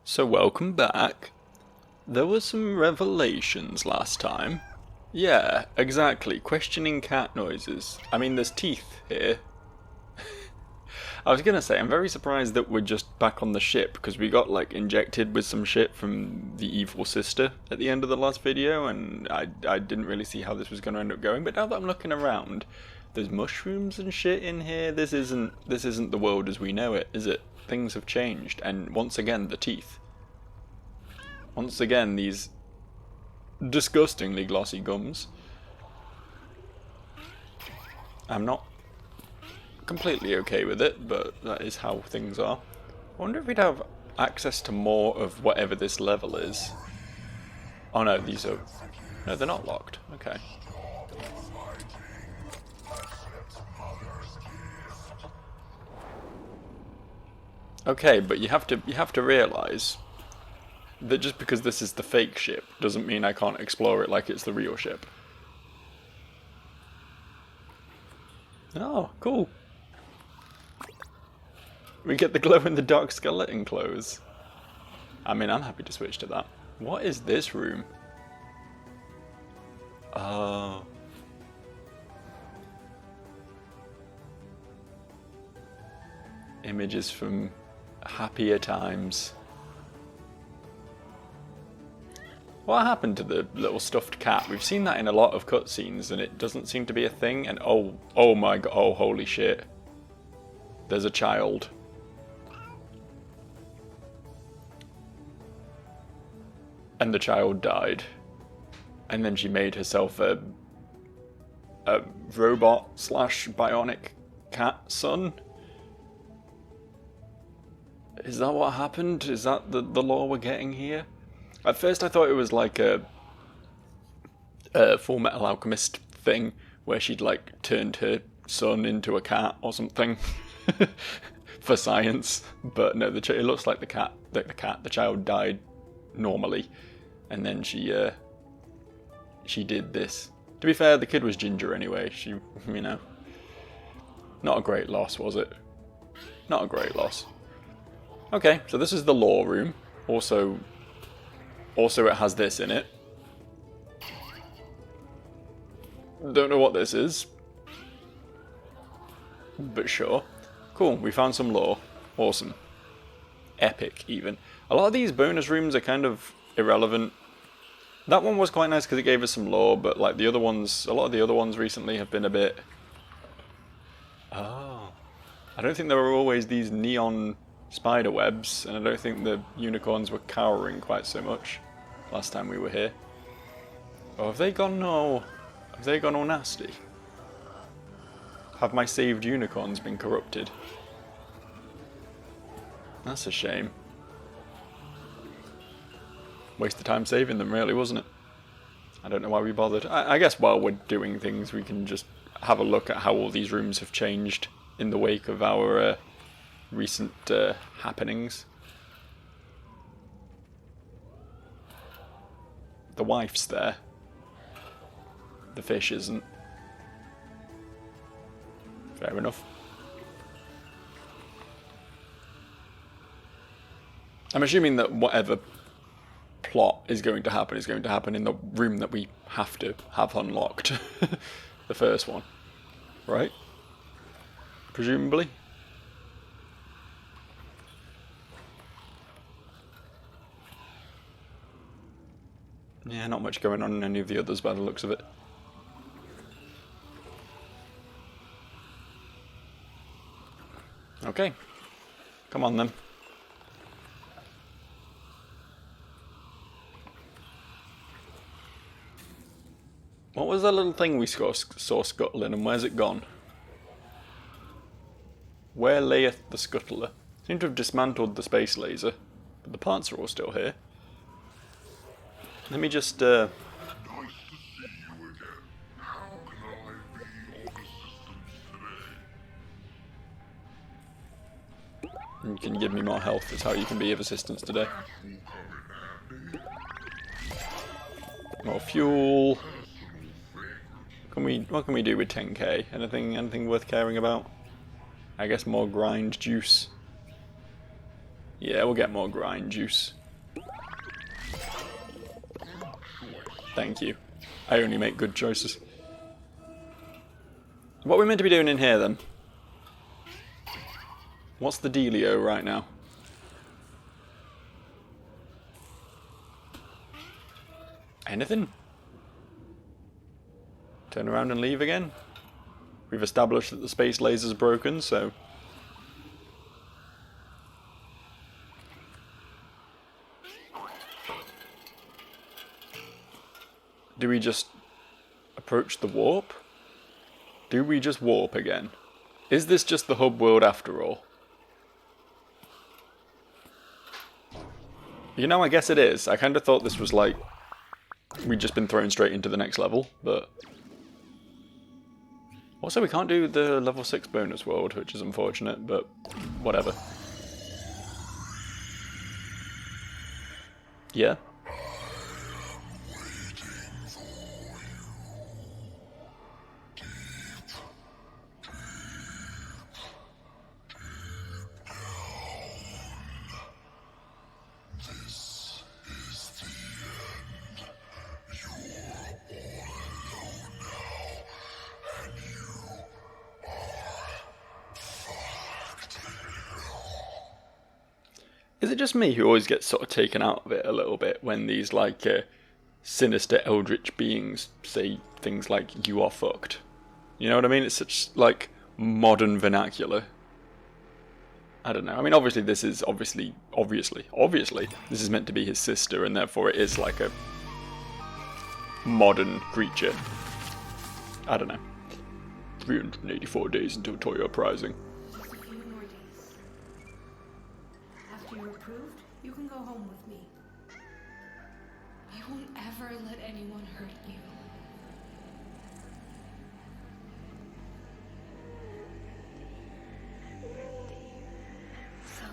So welcome back. There were some revelations last time. Yeah, exactly. Questioning cat noises. I mean, there's teeth here. I was gonna say, I'm very surprised that we're just back on the ship, because we got, like, injected with some shit from the evil sister at the end of the last video, and I didn't really see how this was gonna end up going, but now that I'm looking around, there's mushrooms and shit in here. This isn't the world as we know it, is it? Things have changed, and once again, the teeth. Once again, these disgustingly glossy gums. I'm not completely okay with it, but that is how things are. I wonder if we'd have access to more of whatever this level is. Oh no, these are... No, they're not locked. Okay. Okay, but you have to realise that just because this is the fake ship doesn't mean I can't explore it like it's the real ship. Oh, cool. We get the glow-in-the-dark skeleton clothes. I mean, I'm happy to switch to that. What is this room? Oh. Images from happier times. What happened to the little stuffed cat? We've seen that in a lot of cutscenes and it doesn't seem to be a thing. And oh my god, oh holy shit. There's a child. And the child died. And then she made herself a robot / bionic cat son. Is that what happened? Is that the lore we're getting here? At first I thought it was like a Full Metal Alchemist thing, where she'd like turned her son into a cat or something for science. But no, it looks like the child died normally, and then she did this. To be fair, the kid was ginger anyway. She, you know, not a great loss, was it? Not a great loss. Okay, so this is the lore room. Also it has this in it. Don't know what this is. But sure. Cool, we found some lore. Awesome. Epic, even. A lot of these bonus rooms are kind of irrelevant. That one was quite nice because it gave us some lore, but like the other ones, a lot of the other ones recently have been a bit... Oh. I don't think there were always these neon spider webs, and I don't think the unicorns were cowering quite so much last time we were here. Oh, have they gone all nasty? Have my saved unicorns been corrupted? That's a shame. Waste of time saving them, really, wasn't it? I don't know why we bothered. I guess while we're doing things, we can just have a look at how all these rooms have changed in the wake of our recent happenings. The wife's there. The fish isn't. Fair enough. I'm assuming that whatever plot is going to happen in the room that we have to have unlocked. The first one. Right? Presumably. Yeah, not much going on in any of the others by the looks of it. Okay. Come on then. What was that little thing we saw scuttling, and where's it gone? Where layeth the scuttler? Seem to have dismantled the space laser, but the parts are all still here. Let me just, Nice to see you again. How can I be of assistance today? You can give me more health, is how you can be of assistance today. More fuel. What can we do with 10k? Anything worth caring about? I guess more grind juice. Yeah, we'll get more grind juice. Thank you. I only make good choices. What are we meant to be doing in here, then? What's the dealio right now? Anything? Turn around and leave again? We've established that the space laser's broken, so... Do we just approach the warp? Do we just warp again? Is this just the hub world after all? You know, I guess it is. I kind of thought this was like... we'd just been thrown straight into the next level, but... Also, we can't do the level 6 bonus world, which is unfortunate, but whatever. Yeah? Is it just me who always gets sort of taken out of it a little bit when these, like, sinister eldritch beings say things like, "you are fucked"? You know what I mean? It's such, like, modern vernacular. I don't know. I mean, obviously this is, obviously, this is meant to be his sister, and therefore it is like a modern creature. I don't know. 384 days until Toyo Uprising. You can go home with me. I won't ever let anyone hurt you. So,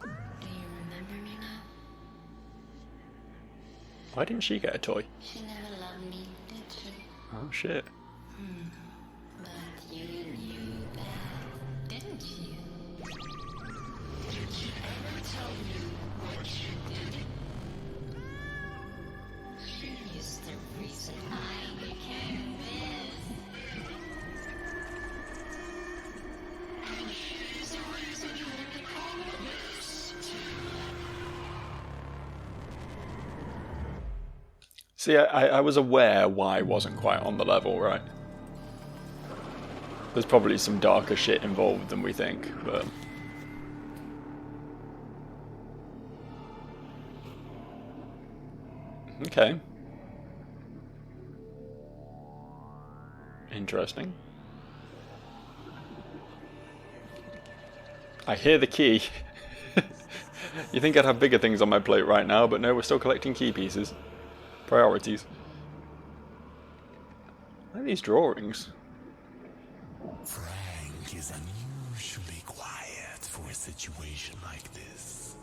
do you remember me now? Why didn't she get a toy? She never loved me, did she? Oh shit. But you knew that, didn't you? Did you ever tell me what you did? She is the reason I became this. And she's the reason you become this too. See, I was aware why wasn't quite on the level, right? There's probably some darker shit involved than we think, but... Okay. Interesting. I hear the key. You think I'd have bigger things on my plate right now, but no, we're still collecting key pieces. Priorities. What are these drawings? Frank is unusually quiet for a situation like this.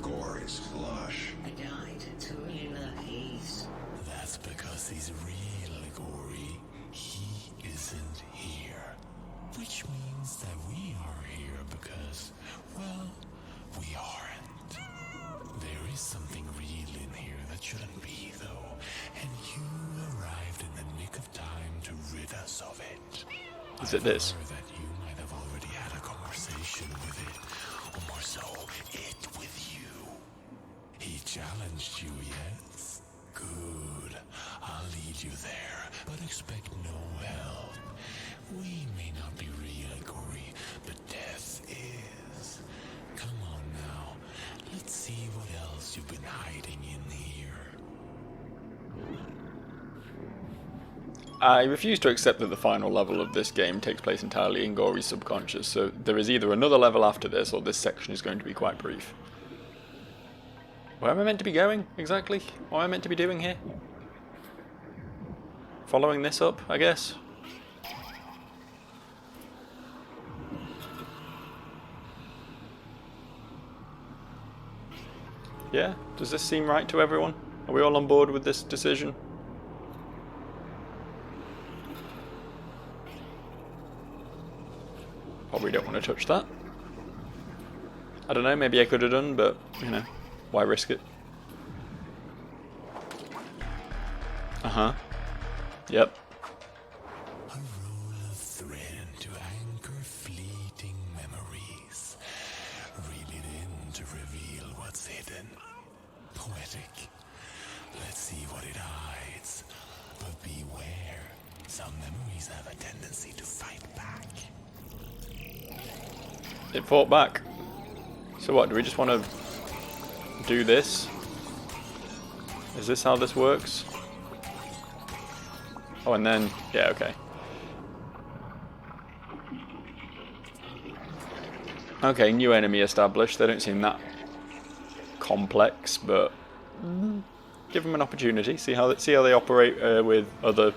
Gori's flush. I died to in the haze. That's because he's real, Gori. He isn't here. Which means that we are here because, well, we aren't. There is something real in here that shouldn't be, though. And you arrived in the nick of time to rid us of it. Is it this? I've heard that you might have already had a conversation with it, or more so, it with you. He challenged you, yes? Good. I'll lead you there, but expect no help. We may not be real, Gori, but death is. Come on now. Let's see what else you've been hiding in here. I refuse to accept that the final level of this game takes place entirely in Gori's subconscious, so there is either another level after this, or this section is going to be quite brief. Where am I meant to be going, exactly? What am I meant to be doing here? Following this up, I guess? Yeah? Does this seem right to everyone? Are we all on board with this decision? Probably don't want to touch that. I don't know, maybe I could have done, but, you know, why risk it? Uh-huh. Yep. A roll of thread to anchor fleeting memories. Reel it in to reveal what's hidden. Poetic. Let's see what it hides. But beware, some memories have a tendency to fight back. It fought back. So what, do we just want to do this? Is this how this works? Oh, and then, yeah, okay. Okay, new enemy established. They don't seem that complex, but give them an opportunity. See how they operate with other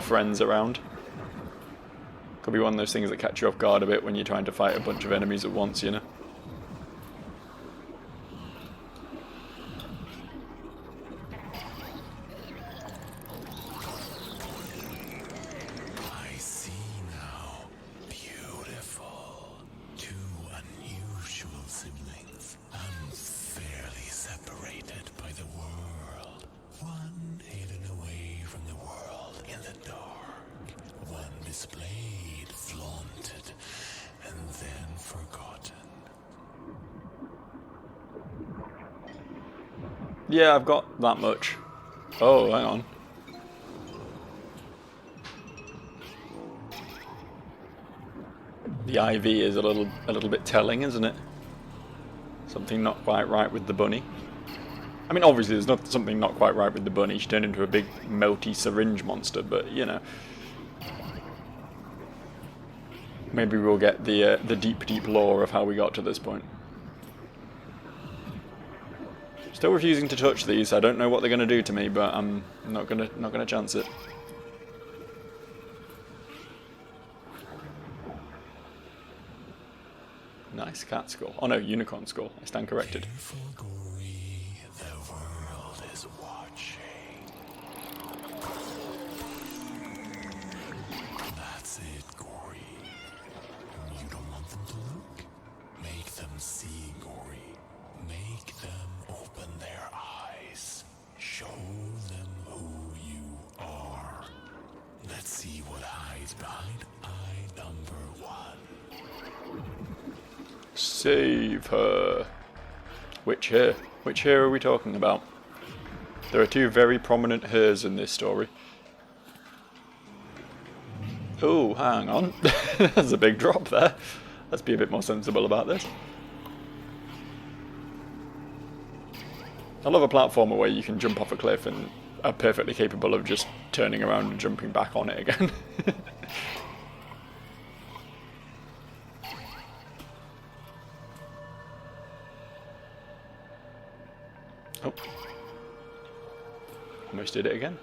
friends around. Could be one of those things that catch you off guard a bit when you're trying to fight a bunch of enemies at once, you know. I see now. Beautiful. Two unusual siblings. Unfairly separated by the world. One hidden away from the world in the dark. One displayed, flaunted, and then forgotten. Yeah, I've got that much. Oh, hang on. The IV is a little bit telling, isn't it? Something not quite right with the bunny. I mean, obviously there's not something not quite right with the bunny. She turned into a big melty syringe monster, but you know. Maybe we'll get the deep lore of how we got to this point. Still refusing to touch these. I don't know what they're going to do to me, but I'm not gonna chance it. Nice cat skull. Oh no, unicorn skull. I stand corrected. Careful, Gori. The world is watching. That's it, Gori. You don't want them to look? Make them see, Gori. Make them open their eyes. Show them who you are. Let's see what hides behind eye number 1. Save her. Which her? Which her are we talking about? There are two very prominent hers in this story. Oh, hang on. There's a big drop there. Let's be a bit more sensible about this. I love a platformer where you can jump off a cliff and are perfectly capable of just turning around and jumping back on it again. Oh. Almost did it again.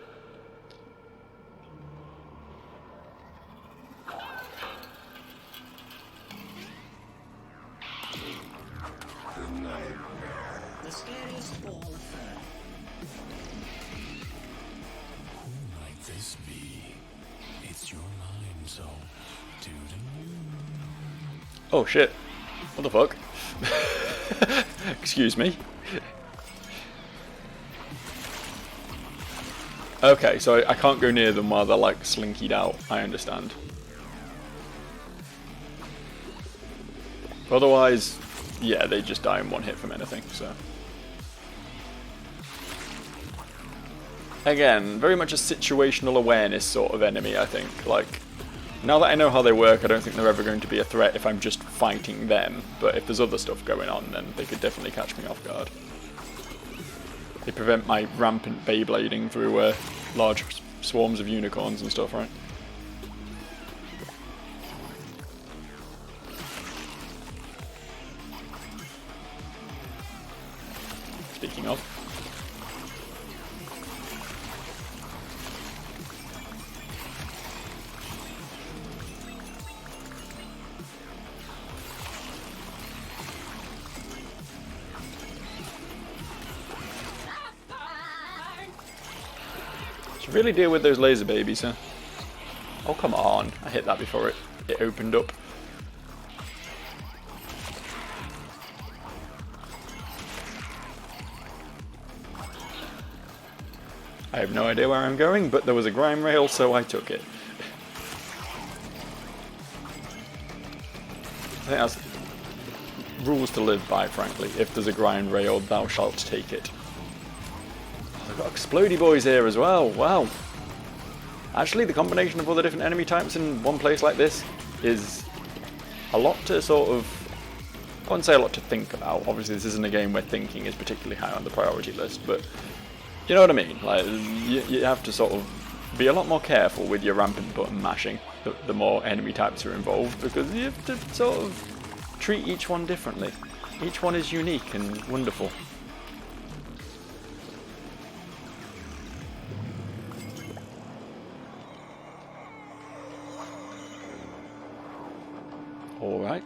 The scariest ball fur. Who might this be? It's your mind, so do Oh shit. What the fuck? Excuse me. Okay, so I can't go near them while they're like slinkied out, I understand. Otherwise, yeah, they just die in one hit from anything, so. Again, very much a situational awareness sort of enemy, I think. Like, now that I know how they work, I don't think they're ever going to be a threat if I'm just fighting them. But if there's other stuff going on, then they could definitely catch me off guard. They prevent my rampant Beyblading through large swarms of unicorns and stuff, right? Speaking of. Should really deal with those laser babies, huh? Oh, come on. I hit that before it opened up. I have no idea where I'm going, but there was a grind rail, so I took it. I think that's rules to live by, frankly. If there's a grind rail, thou shalt take it. I've got explodey boys here as well, wow. Actually, the combination of all the different enemy types in one place like this is a lot to sort of... I wouldn't say a lot to think about. Obviously, this isn't a game where thinking is particularly high on the priority list, but you know what I mean? Like, you have to sort of be a lot more careful with your rampant button mashing the more enemy types are involved, because you have to sort of treat each one differently. Each one is unique and wonderful. Alright.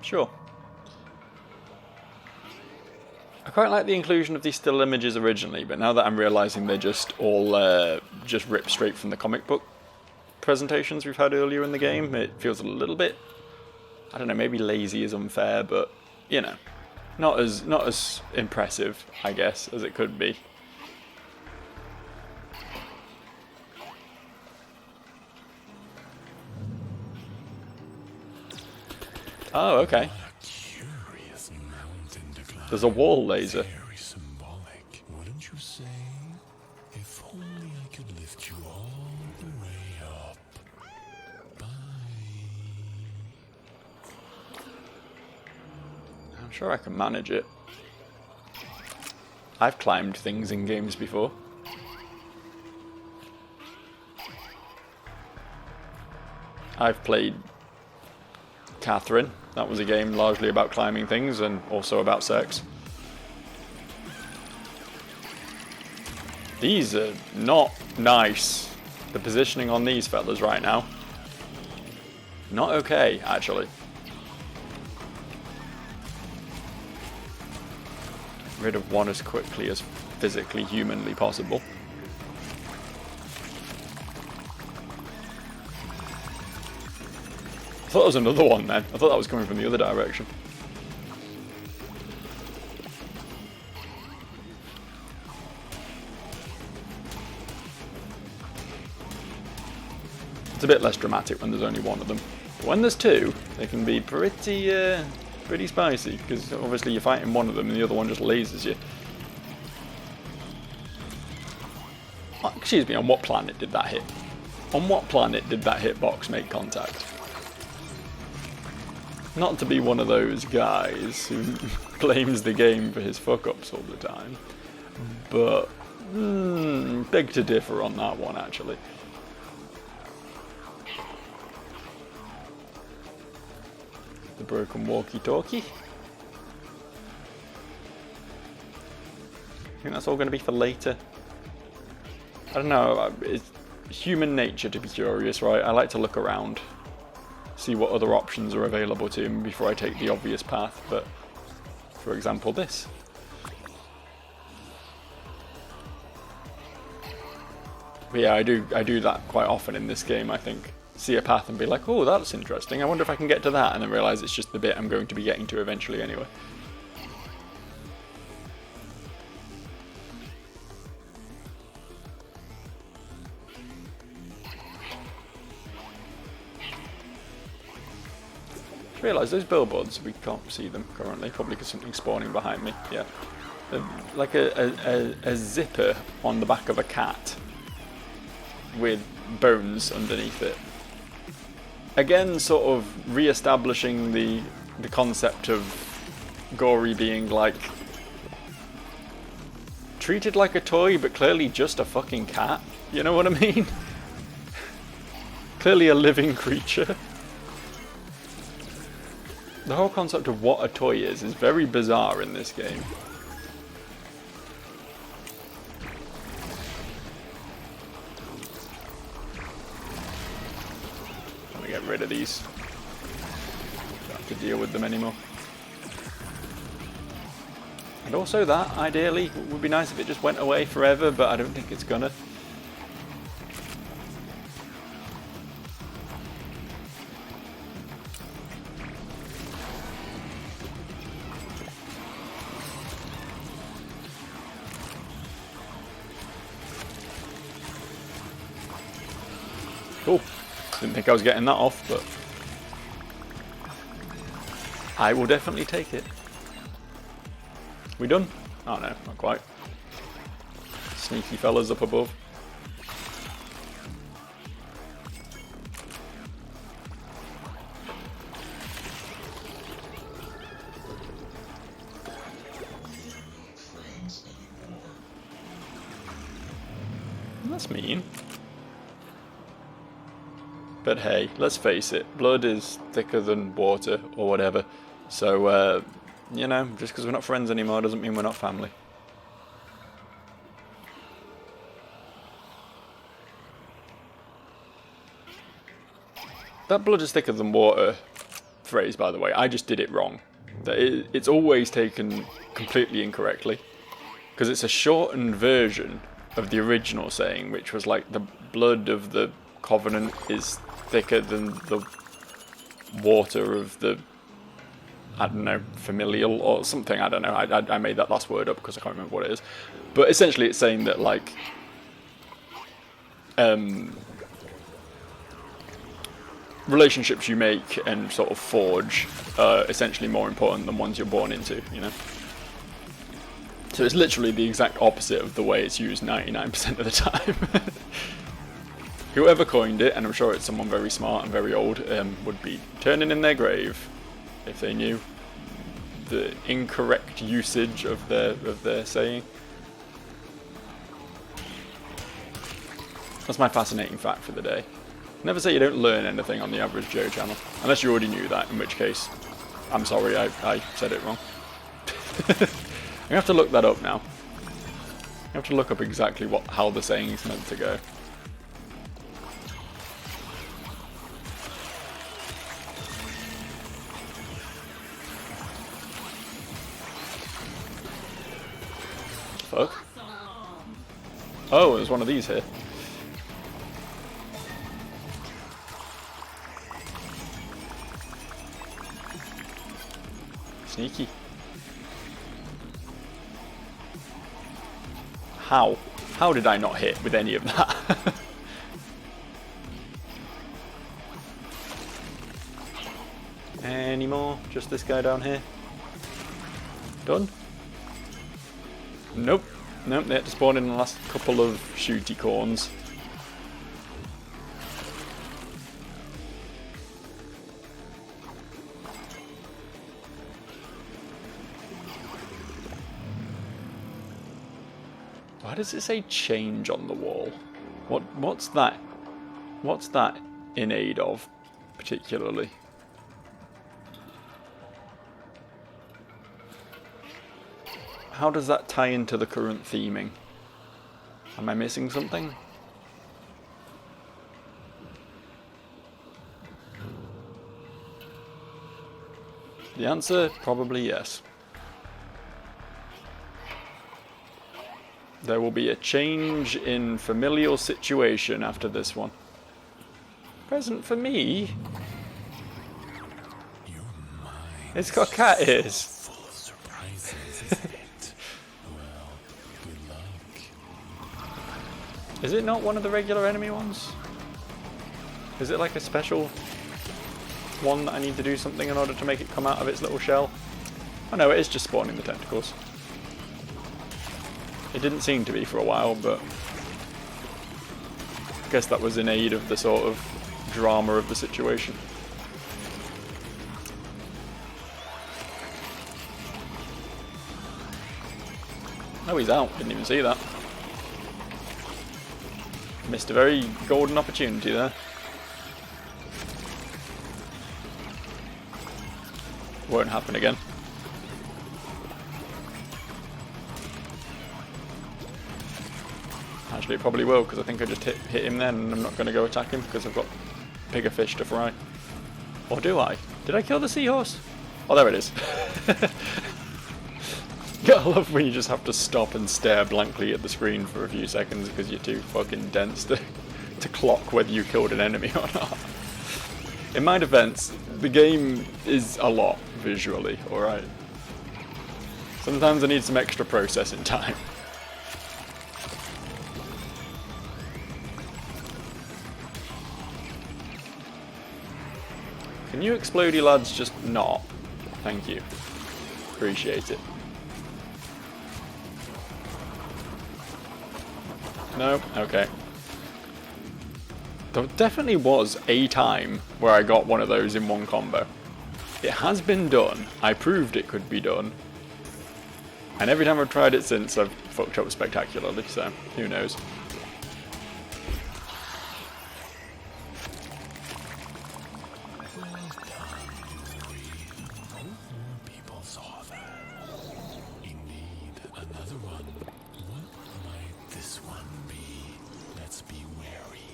Sure. I quite like the inclusion of these still images originally, but now that I'm realising they're just all just ripped straight from the comic book presentations we've had earlier in the game, it feels a little bit, I don't know, maybe lazy is unfair, but you know, not as impressive, I guess, as it could be. Oh, okay. There's a wall laser. Very symbolic, wouldn't you say? If only I could lift you all the way up. Bye. I'm sure I can manage it. I've climbed things in games before. I've played Catherine. That was a game largely about climbing things and also about sex. These are not nice. The positioning on these fellas right now. Not okay, actually. Rid of one as quickly as physically, humanly possible. I thought there was another one then. I thought that was coming from the other direction. It's a bit less dramatic when there's only one of them. But when there's two, they can be pretty spicy, because obviously you're fighting one of them and the other one just lasers you. Oh, excuse me, on what planet did that hit? On what planet did that hitbox make contact? Not to be one of those guys who blames the game for his fuck-ups all the time, but beg to differ on that one, actually. The broken walkie-talkie. I think that's all going to be for later. I don't know, it's human nature to be curious, right? I like to look around, see what other options are available to me before I take the obvious path, but for example this. But yeah, I do that quite often in this game, I think. See a path and be like, oh, that's interesting, I wonder if I can get to that, and then realise it's just the bit I'm going to be getting to eventually anyway. I realise those billboards, we can't see them currently, probably because something's spawning behind me. Yeah, like a zipper on the back of a cat with bones underneath it. Again, sort of re-establishing the concept of Gori being like treated like a toy, but clearly just a fucking cat. You know what I mean? Clearly a living creature. The whole concept of what a toy is very bizarre in this game. I'm gonna get rid of these. Don't have to deal with them anymore. And also that, ideally, it would be nice if it just went away forever, but I don't think it's gonna. Cool. Didn't think I was getting that off, but I will definitely take it. We done? Oh no, not quite. Sneaky fellas up above. That's mean. But hey, let's face it, blood is thicker than water, or whatever. So, you know, just because we're not friends anymore doesn't mean we're not family. That blood is thicker than water phrase, by the way, I just did it wrong. It's always taken completely incorrectly. Because it's a shortened version of the original saying, which was like the blood of the covenant is thicker than the water of the, I don't know, familial or something. I don't know. I made that last word up because I can't remember what it is. But essentially it's saying that, like, relationships you make and sort of forge are essentially more important than ones you're born into, you know? So it's literally the exact opposite of the way it's used 99% of the time. Whoever coined it, and I'm sure it's someone very smart and very old, would be turning in their grave if they knew the incorrect usage of their saying. That's my fascinating fact for the day. Never say you don't learn anything on the Average Joe channel, unless you already knew that, in which case, I'm sorry, I said it wrong. I have to look that up now. I have to look up exactly how the saying is meant to go. Fuck. Oh, there's one of these here. Sneaky. How? How did I not hit with any of that? Any more? Just this guy down here? Done? Nope. Nope, they had to spawn in the last couple of shooty corns. Why does it say change on the wall? What's that? What's that in aid of, particularly? How does that tie into the current theming? Am I missing something? The answer, probably yes. There will be a change in familial situation after this one. Present for me? It's got cat ears. Full of surprises, isn't it? Well, good luck. Is it not one of the regular enemy ones? Is it like a special one that I need to do something in order to make it come out of its little shell? Oh no, it is just spawning the tentacles. It didn't seem to be for a while, but I guess that was in aid of the sort of drama of the situation. Oh, he's out. Didn't even see that. Missed a very golden opportunity there. Won't happen again. Actually, it probably will, because I think I just hit him then, and I'm not going to go attack him because I've got bigger fish to fry. Or do I? Did I kill the seahorse? Oh, there it is. I love when you just have to stop and stare blankly at the screen for a few seconds because you're too fucking dense to clock whether you killed an enemy or not. In my defense, the game is a lot visually, alright? Sometimes I need some extra processing time. Can you explodey lads just not? Thank you. Appreciate it. No? Okay. There definitely was a time where I got one of those in one combo. It has been done. I proved it could be done. And every time I've tried it since, I've fucked up spectacularly, so who knows. People saw that. Indeed, another one. What might this one be? Let's be wary.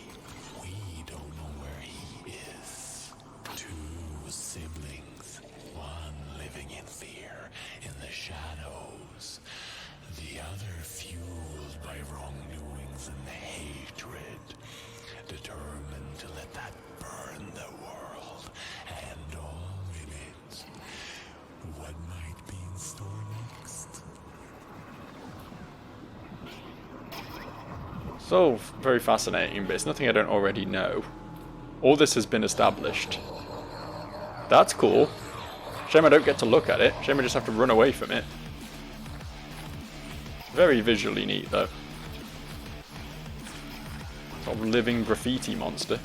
We don't know where he is. Two siblings, one living in fear in the shadows, the other fueled by wrongdoings and hatred, determined to let that burn the world and all in it. What might be in store next? So, very fascinating, but it's nothing I don't already know. All this has been established. That's cool. Shame I don't get to look at it. Shame I just have to run away from it. Very visually neat, though. Sort of living graffiti monster.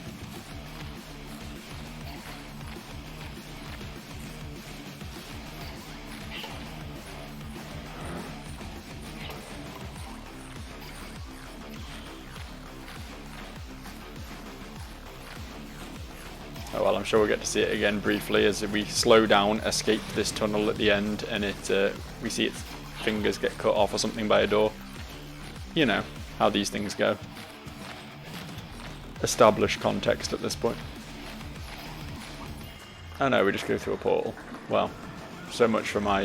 Oh well, I'm sure we'll get to see it again briefly as we slow down, escape this tunnel at the end, and we see its fingers get cut off or something by a door. You know how these things go. Established context at this point. Oh no, we just go through a portal. Well, so much for my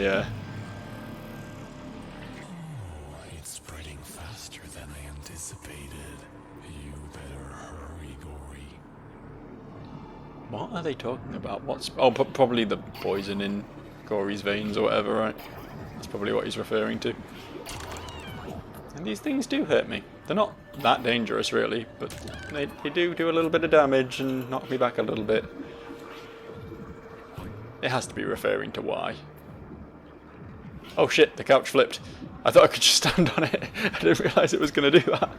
It's spreading faster than I anticipated. You better hurry, Gori. What are they talking about? What's... Oh, probably the poison in Gori's veins or whatever, right? That's probably what he's referring to. And these things do hurt me. They're not that dangerous, really, but they do a little bit of damage and knock me back a little bit. It has to be referring to why. Oh shit, the couch flipped. I thought I could just stand on it. I didn't realise it was going to do that.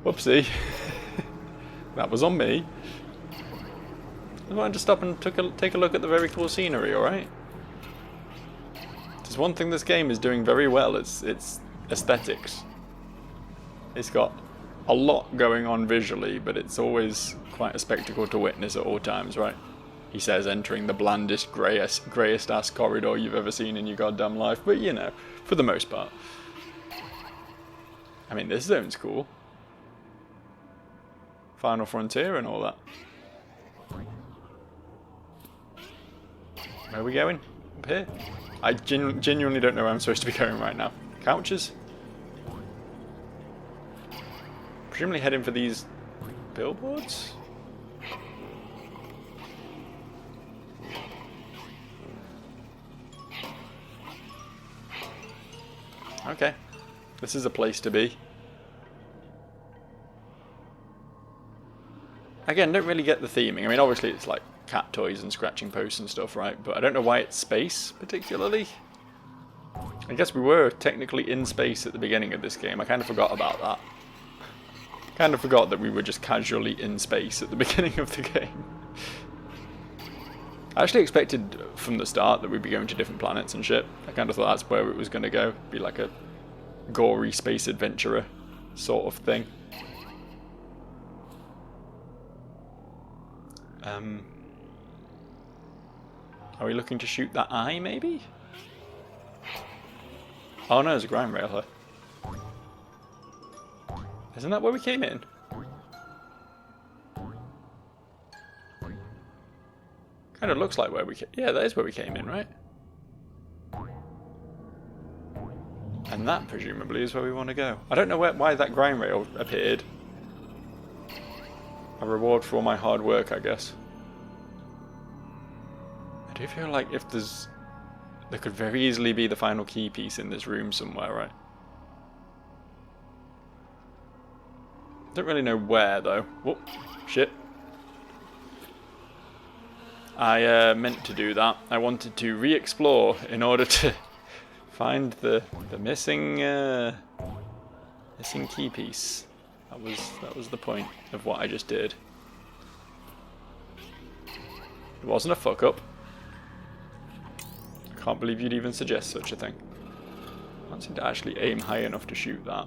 Whoopsie. That was on me. I wanted to stop and take a look at the very cool scenery, alright? There's one thing this game is doing very well, it's aesthetics. It's got a lot going on visually, but it's always quite a spectacle to witness at all times, right? He says, entering the blandest, greyest ass corridor you've ever seen in your goddamn life, but you know, for the most part. I mean, this zone's cool. Final Frontier and all that. Where are we going? Up here? I genuinely don't know where I'm supposed to be going right now. Couches? Presumably heading for these billboards? Okay. This is a place to be. Again, don't really get the theming. I mean, obviously it's like cat toys and scratching posts and stuff, right? But I don't know why it's space, particularly. I guess we were technically in space at the beginning of this game. I kind of forgot about that. Kind of forgot that we were just casually in space at the beginning of the game. I actually expected from the start that we'd be going to different planets and shit. I kind of thought that's where it was going to go. Be like a gory space adventurer sort of thing. Are we looking to shoot that eye, maybe? Oh no, there's a grind rail here. Isn't that where we came in? Kind of looks like where we came... Yeah, that is where we came in, right? And that, presumably, is where we want to go. I don't know why that grind rail appeared. A reward for all my hard work, I guess. I do feel like if there's... There could very easily be the final key piece in this room somewhere, right? Don't really know where, though. Whoop. Shit. I meant to do that. I wanted to re-explore in order to find the missing missing key piece. That was the point of what I just did. It wasn't a fuck up. I can't believe you'd even suggest such a thing. I can't seem to actually aim high enough to shoot that.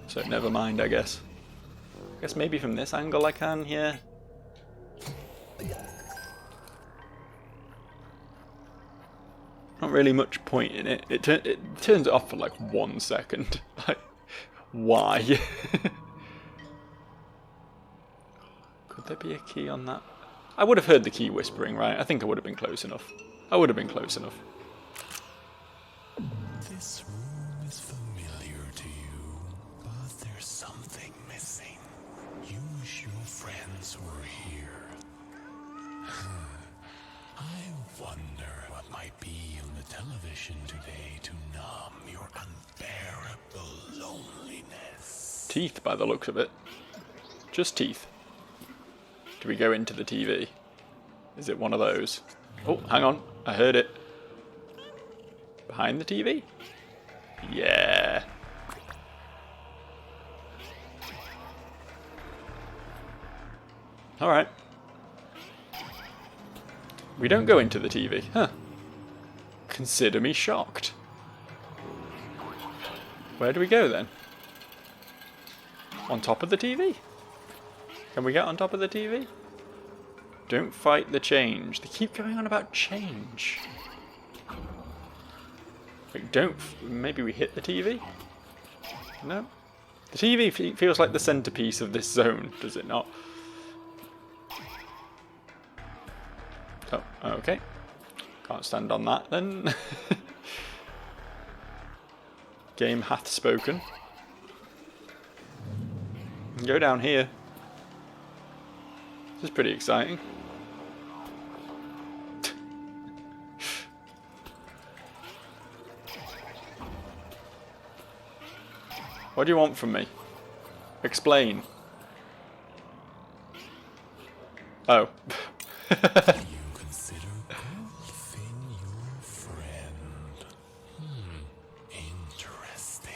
So never mind, I guess. I guess maybe from this angle I can, yeah. Not really much point in it. It turns it off for like 1 second. Like, why? Could there be a key on that? I would have heard the key whispering, right? I think I would have been close enough. I would have been close enough. This room is familiar to you, but there's something missing. You wish your friends were here. I wonder what might be on the television today to numb your unbearable loneliness. Teeth, by the looks of it. Just teeth. Do we go into the TV? Is it one of those? Oh, hang on. I heard it. Behind the TV? Yeah. Alright. We don't go into the TV. Huh. Consider me shocked. Where do we go then? On top of the TV? Can we get on top of the TV? Don't fight the change. They keep going on about change. Wait, don't... Maybe we hit the TV? No? The TV feels like the centerpiece of this zone, does it not? Oh, okay. Can't stand on that then. Game hath spoken. Go down here. This is pretty exciting. What do you want from me? Explain. Oh. You consider golfing your friend. Interesting.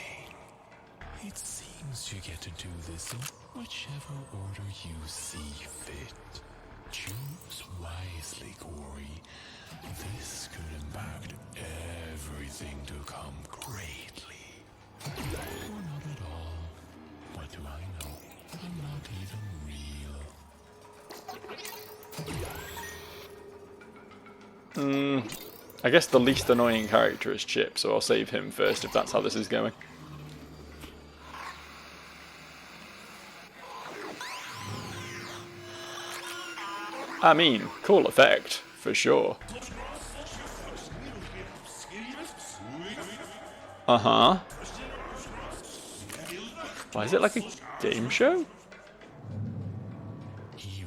It seems you get to do this in whichever order you see fit. Choose wisely, Gori. This could impact everything to come greatly. Or not at all. What do I know? I'm not even real. I guess the least annoying character is Chip, so I'll save him first if that's how this is going. I mean, cool effect, for sure. Uh-huh. Why is it like a game show? He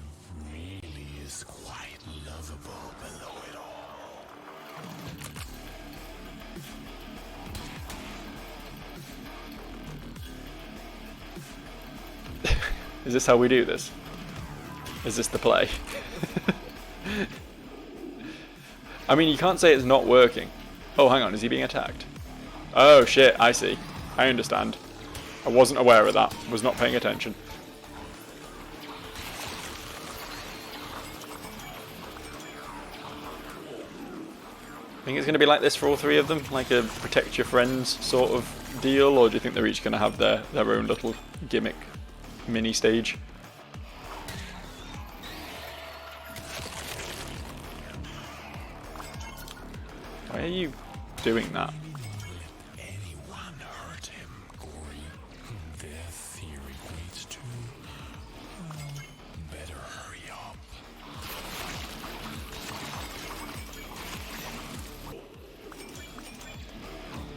really is quite lovable below it all. Is this how we do this? Is this the play? I mean, you can't say it's not working. Oh, hang on, is he being attacked? Oh shit, I see. I understand. I wasn't aware of that. Was not paying attention. Think it's going to be like this for all three of them? Like a protect your friends sort of deal? Or do you think they're each going to have their own little gimmick mini stage? Why are you doing that? Anyone hurt him, Gori? Their theory waits too. Well, better hurry up.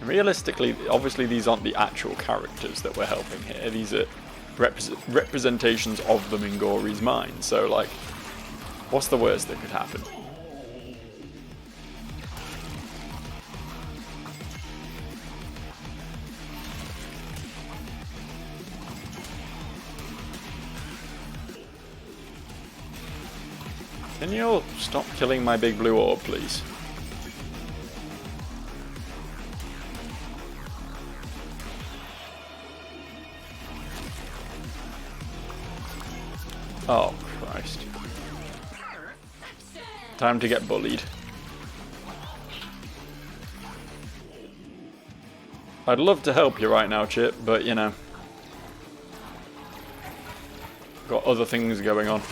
Realistically, obviously these aren't the actual characters that we're helping here. These are representations of them in Gori's mind. So, like, what's the worst that could happen? Can you all stop killing my big blue orb, please? Oh, Christ. Time to get bullied. I'd love to help you right now, Chip, but you know. Got other things going on.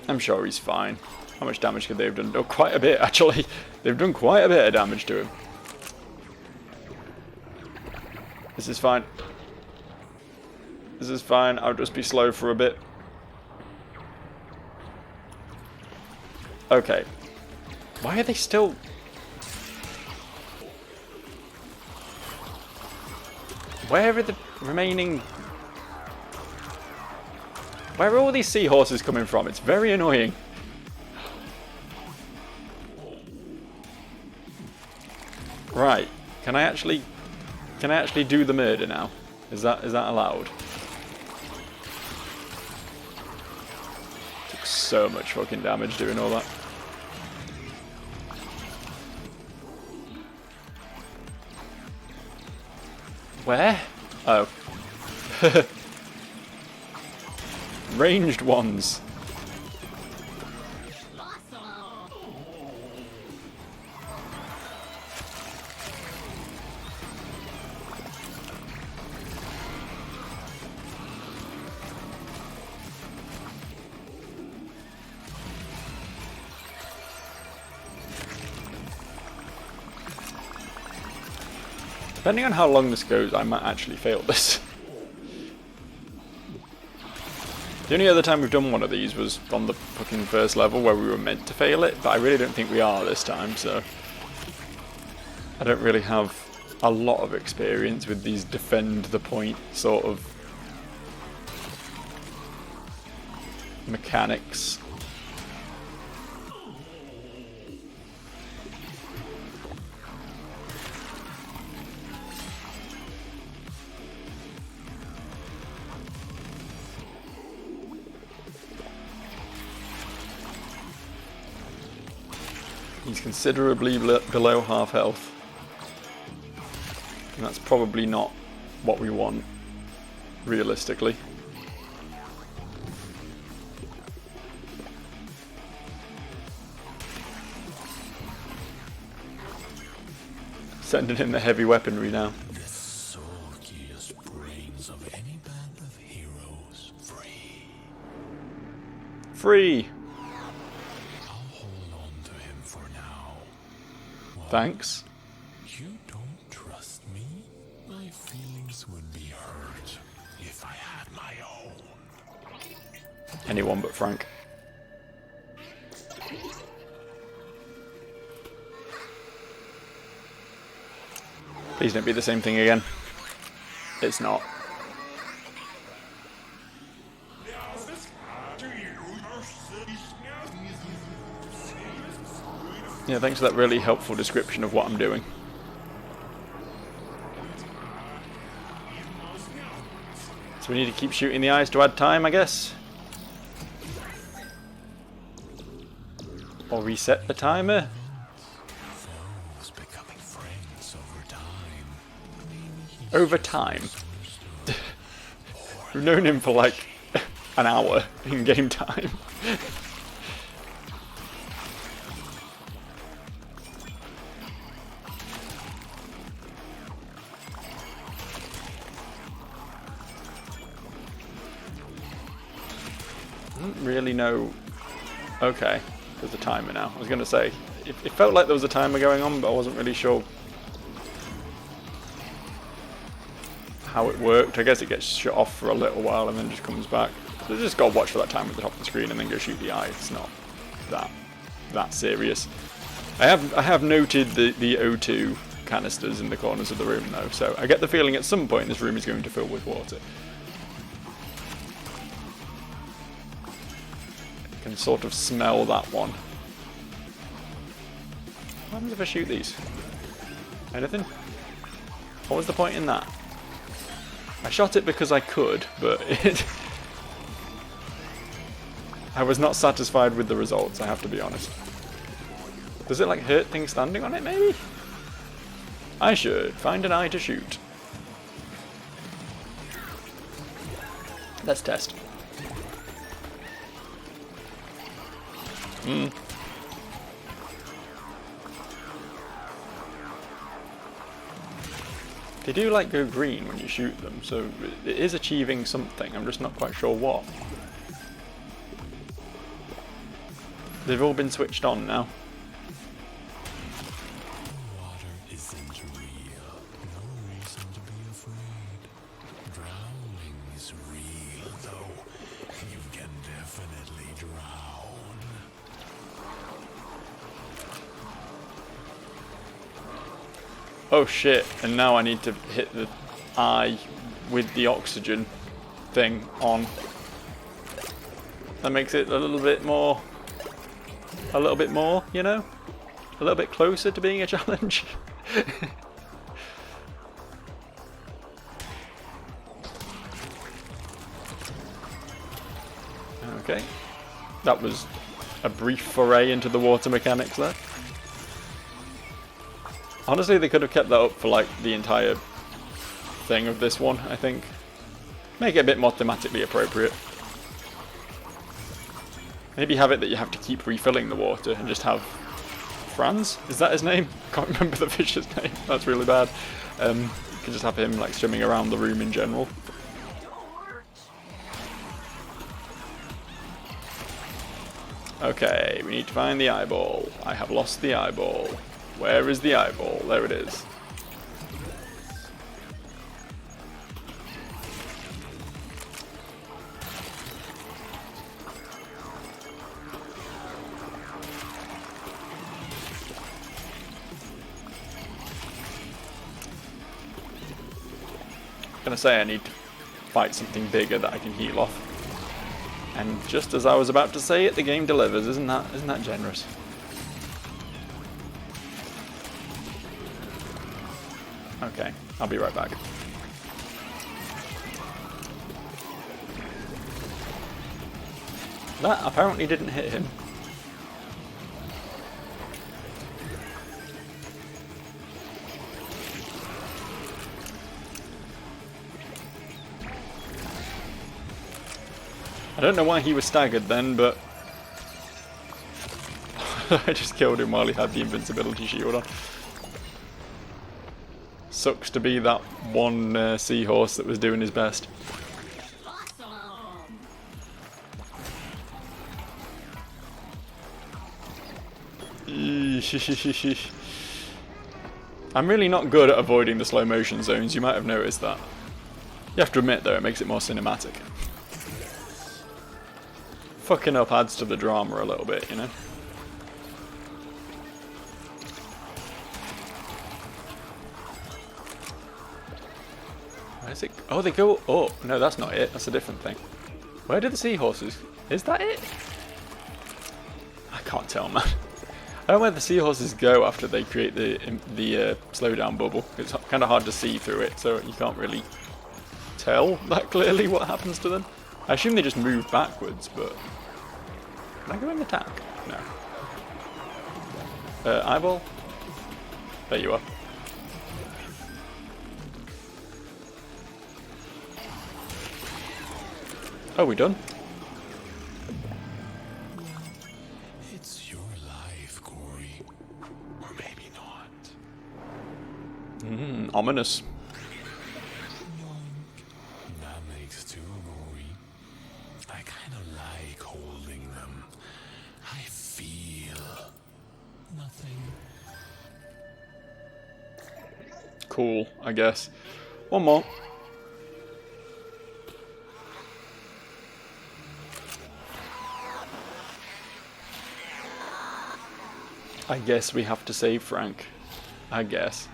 I'm sure he's fine. How much damage could they have done? Oh, quite a bit, actually. They've done quite a bit of damage to him. This is fine. This is fine. I'll just be slow for a bit. Okay. Why are they still... Where are the remaining... Where are all these seahorses coming from? It's very annoying. Right. Can I actually do the murder now? Is that allowed? Took so much fucking damage doing all that. Where? Oh. Ranged ones. Depending on how long this goes, I might actually fail this. The only other time we've done one of these was on the fucking first level where we were meant to fail it, but I really don't think we are this time, so... I don't really have a lot of experience with these defend the point sort of mechanics. He's considerably below half health. And that's probably not what we want, realistically. Sending in the heavy weaponry now. The sulkiest brains of any band of heroes free. Free! Thanks. You don't trust me? My feelings would be hurt if I had my own. Anyone but Frank. Please don't be the same thing again. It's not. Yeah, thanks for that really helpful description of what I'm doing. So we need to keep shooting the eyes to add time, I guess? Or reset the timer? Foes becoming friends over time. Over time? We've known him for like an hour in game time. Really know. Okay, there's a timer now. I was going to say, it felt like there was a timer going on, but I wasn't really sure how it worked. I guess it gets shut off for a little while and then just comes back. So just got to watch for that timer at the top of the screen and then go shoot the eye. It's not that serious. I have noted the O2 canisters in the corners of the room though, so I get the feeling at some point this room is going to fill with water. Can sort of smell that one. What happens if I shoot these? Anything? What was the point in that? I shot it because I could, but I was not satisfied with the results, I have to be honest. Does it like hurt things standing on it maybe? I should find an eye to shoot. Let's test. They do like go green when you shoot them, so it is achieving something, I'm just not quite sure what. They've all been switched on now. Water isn't real. No reason to be afraid. Drowning is real, though. You can definitely drown. Oh shit, and now I need to hit the eye with the oxygen thing on. That makes it a little bit more, you know? A little bit closer to being a challenge. Okay. That was a brief foray into the water mechanics there. Honestly, they could have kept that up for like the entire thing of this one, I think. Make it a bit more thematically appropriate. Maybe have it that you have to keep refilling the water and just have Franz? Is that his name? Can't remember the fish's name. That's really bad. You can just have him like swimming around the room in general. Okay, we need to find the eyeball. I have lost the eyeball. Where is the eyeball? There it is. I'm gonna say I need to fight something bigger that I can heal off. And just as I was about to say it, the game delivers. Isn't that generous? Okay, I'll be right back. That apparently didn't hit him. I don't know why he was staggered then, but I just killed him while he had the invincibility shield on. Sucks to be that one seahorse that was doing his best. I'm really not good at avoiding the slow motion zones, you might have noticed that. You have to admit though, it makes it more cinematic. Fucking up adds to the drama a little bit, you know? Where's it? Oh, they go. Oh, no, that's not it. That's a different thing. Where do the seahorses? Is that it? I can't tell, man. I don't know where the seahorses go after they create the slowdown bubble. It's kind of hard to see through it, so you can't really tell that clearly what happens to them. I assume they just move backwards, but can I go and attack? No. Eyeball? There you are. Oh, we done? It's your life, Gori. Or maybe not. Ominous. That makes two, Gori. I kind of like holding them. I feel nothing. Cool, I guess. One more. I guess we have to save Frank. I guess.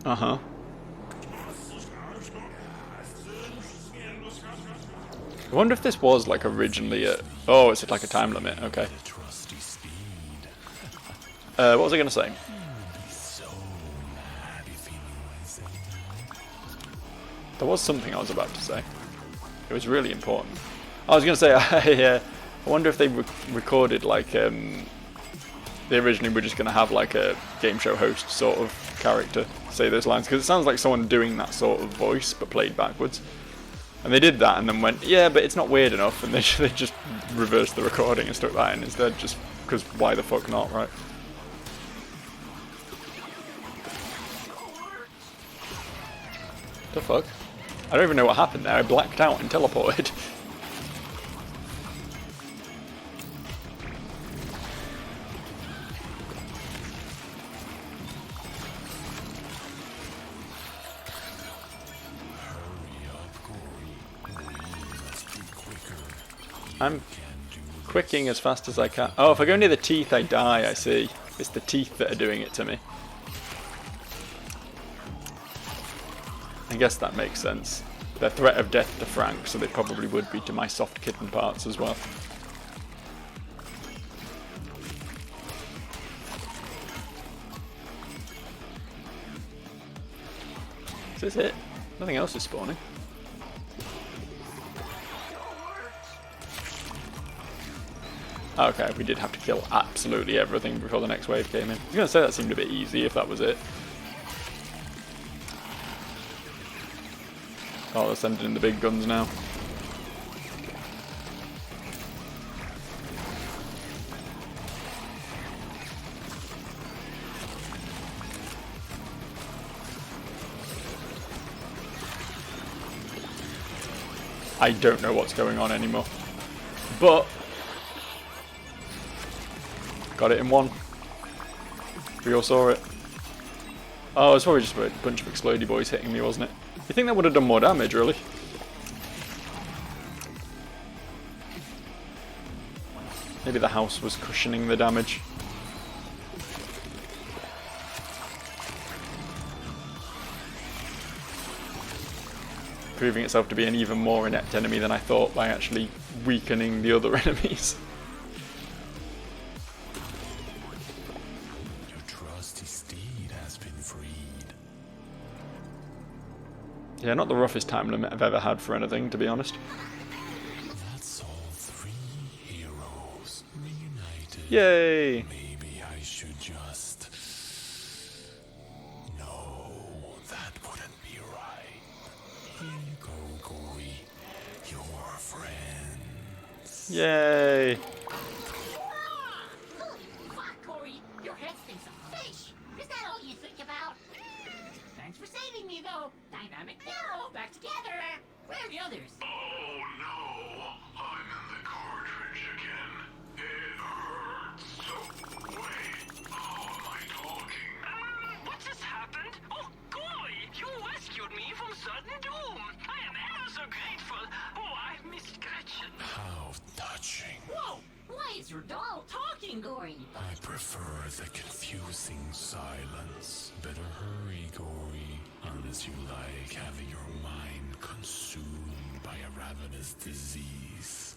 Uh-huh. I wonder if this was like originally a... Oh, it's like a time limit. Okay. Trusty speed. What was I going to say? So mad if he knew I said There was something I was about to say. It was really important. I was going to say, I wonder if they recorded like, they originally were just going to have like a game show host sort of character say those lines, because it sounds like someone doing that sort of voice but played backwards. And they did that and then went, yeah, but it's not weird enough, and they just reversed the recording and stuck that in instead, just because why the fuck not, right? The fuck? I don't even know what happened there. I blacked out and teleported. I'm quicking as fast as I can. Oh, if I go near the teeth, I die, I see. It's the teeth that are doing it to me. I guess that makes sense. They're threat of death to Frank, so they probably would be to my soft kitten parts as well. Is this it? Nothing else is spawning. Okay, we did have to kill absolutely everything before the next wave came in. I was going to say that seemed a bit easy if that was it. Oh, they're sending in the big guns now. I don't know what's going on anymore. But got it in one. We all saw it. Oh, it's probably just a bunch of explodey boys hitting me, wasn't it? You think that would have done more damage, really? Maybe the house was cushioning the damage. Proving itself to be an even more inept enemy than I thought by actually weakening the other enemies. Your trusty steed has been freed. Yeah, not the roughest time limit I've ever had for anything, to be honest. That's all three heroes reunited. Yay! Maybe I should just... No, that wouldn't be right. Here you go, Gori. Your friends. Yay! Fuck, Gori! Your head stinks of fish! Is that all you think about? Thanks for saving me, though. Dynamic duo, back together. Where are the others? Oh no, I'm in the cartridge again. It hurts. So, wait, how am I talking? What just happened? Oh, Gori, you rescued me from certain doom. I am ever so grateful. Oh, I missed Gretchen. How touching. Whoa! Why is your doll talking, Gori? I prefer the confusing silence. Better hurry, Gori, unless you like having your mind consumed by a ravenous disease.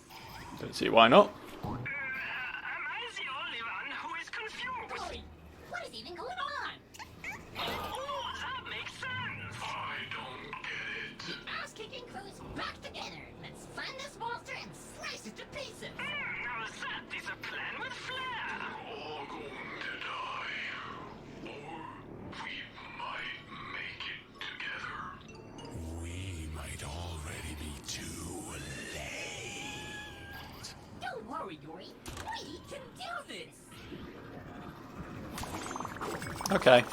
Don't see why not. Am I the only one who is confused? Gori, what is even going on? Oh, that makes sense. I don't get it. The ass-kicking crew's back together. Let's find this monster and slice it to pieces. Now that is a plan with flair. All going to die. Or we might make it together. We might already be too late. Don't worry, Gori. We can do this. Okay.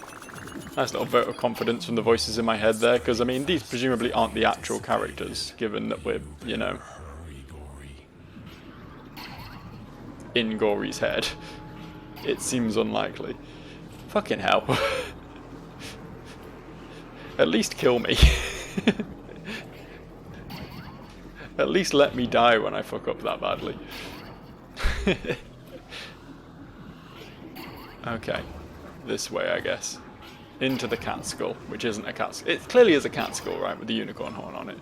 Nice little vote of confidence from the voices in my head there, because, I mean, these presumably aren't the actual characters, given that we're, you know, Hurry, Gori. in Gori's head. It seems unlikely. Fucking hell. At least kill me. At least let me die when I fuck up that badly. Okay. This way, I guess. Into the cat skull, which isn't a cat skull. It clearly is a cat skull, right, with the unicorn horn on it.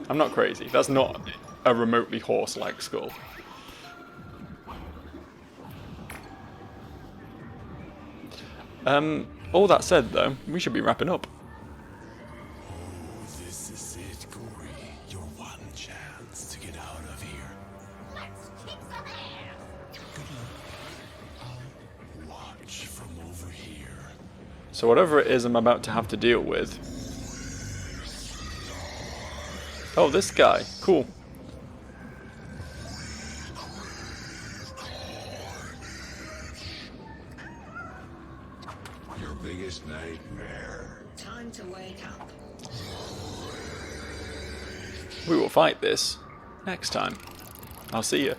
I'm not crazy. That's not a remotely horse-like skull. All that said, though, we should be wrapping up. Oh, this is it, So whatever it is I'm about to have to deal with... Oh, this guy. Cool. Your biggest nightmare. Time to wake up. We will fight this next time. I'll see you.